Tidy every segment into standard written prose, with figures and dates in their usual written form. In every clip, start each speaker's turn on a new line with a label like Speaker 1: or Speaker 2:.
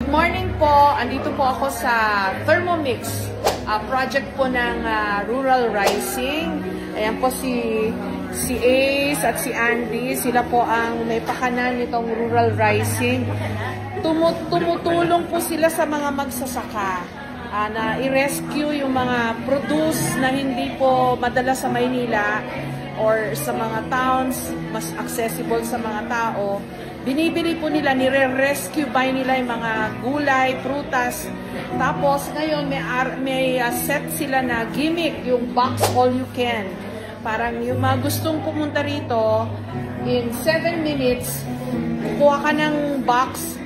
Speaker 1: Good morning po. Andito po ako sa Thermomix. Project po ng Rural Rising. Ayan po si Ace at si Andy. Sila po ang may pakanan nitong Rural Rising. Tumutulong po sila sa mga magsasaka na i-rescue yung mga produce na hindi po madala sa Maynila or sa mga towns, mas accessible sa mga tao. Binibili po nila, nire-rescue by nila yung mga gulay, prutas. Tapos ngayon may set sila na gimmick, yung box all you can. Parang yung mga gustong pumunta rito, in 7 minutes, kuha ka ng box,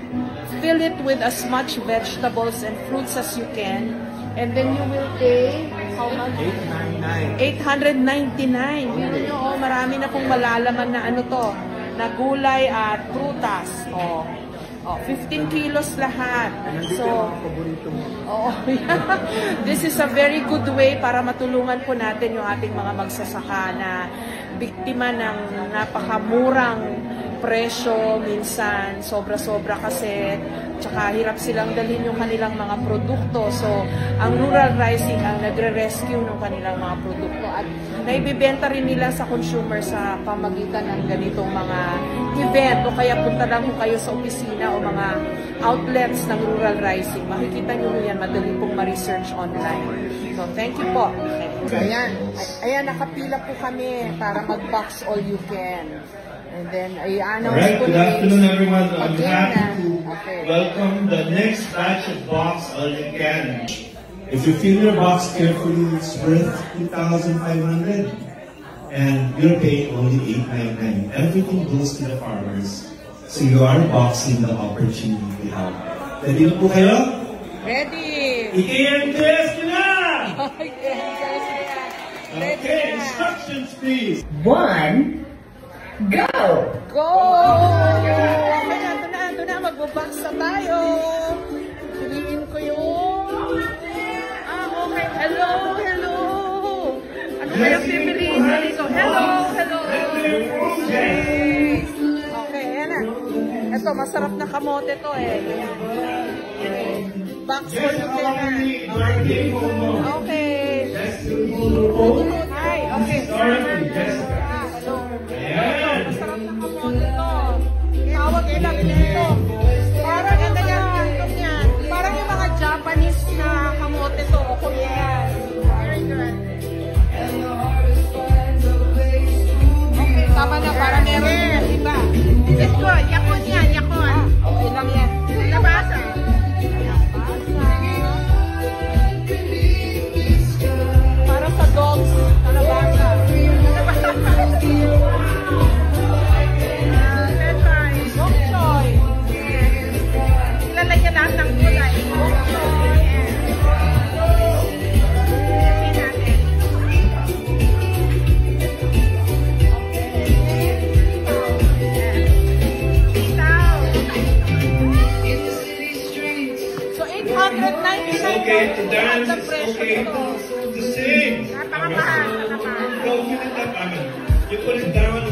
Speaker 1: fill it with as much vegetables and fruits as you can, and then you will pay how much? $899. Yun nyo, marami na pong malalaman na ano to, na gulay at prutas. 15 kilos lahat. So, this is a very good way para matulungan po natin yung ating mga magsasaka na biktima ng napakamurang presyo, minsan sobra-sobra kasi, tsaka hirap silang dalhin yung kanilang mga produkto. So, ang Rural Rising ang nagre-rescue ng kanilang mga produkto at naibibenta rin nila sa consumer sa pamagitan ng ganitong mga event, o kaya punta lang po kayo sa opisina o mga outlets ng Rural Rising. Makikita nyo yan, madali pong ma-research online. So, thank you po. Ayan, nakapila po kami para mag-box all you can. And then,
Speaker 2: alright, good afternoon everyone. I'm happy to welcome the next batch of Box All You Can. If you fill your box carefully, it's worth $2,500. And you're paying only $899. Everything goes to the farmers. So you are boxing the opportunity we have. Ready na po kayo?
Speaker 1: Ready!
Speaker 2: I-KMTS ka na! Okay, instructions please. 1, go!
Speaker 1: Go! Ito na, magbabox na tayo. Piliin ko yung... okay. Hello! Ano kaya pipiliin ko dito? Hello! Okay, ayan na. Ito, masarap na kamote to eh. Box for you can. Okay. Hi, okay. Masarap na kamote to. Tawag lang dito. Parang ganda yan. Parang yung mga Japanese na kamote to. O Korean. Very good. Okay, tama na. Para meron iba. Let's go. Yakon yan. Okay lang yan. Labasa. Para sa dogs. Labasa. Ilalagyan lahat ng gulay. So, $899.
Speaker 2: Okay, to dance, okay, to sing.
Speaker 1: Napakapahal.
Speaker 2: You put it down.